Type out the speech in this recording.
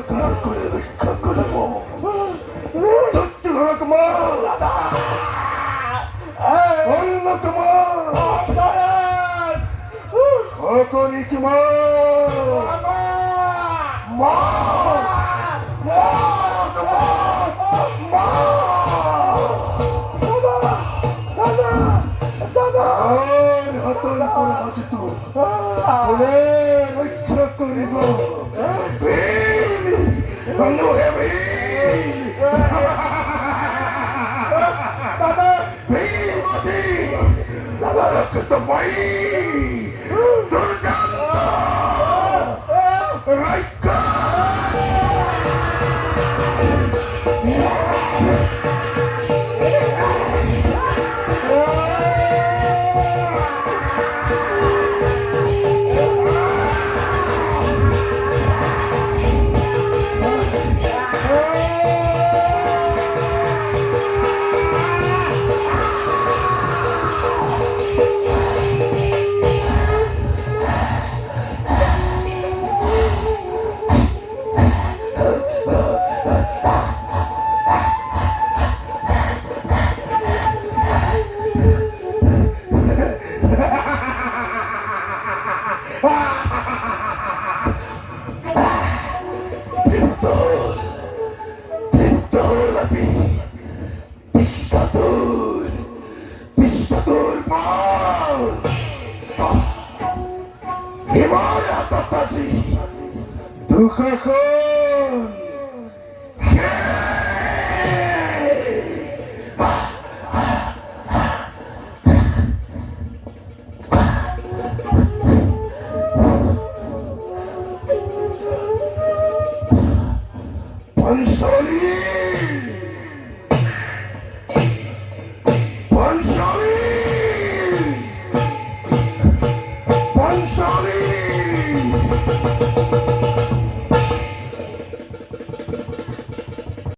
কার করে ভিক্ষা করব সত্যি হলো তোমার অন্য তোমার কখনই তোমার মা হাতল করে বাঁচিত রক্ষা করিব দাদা রক্ষিত পাই দুর্গা রক্ষা Pissator mal! Himaya Tataji! Dukhakon! Pansali! Pansali!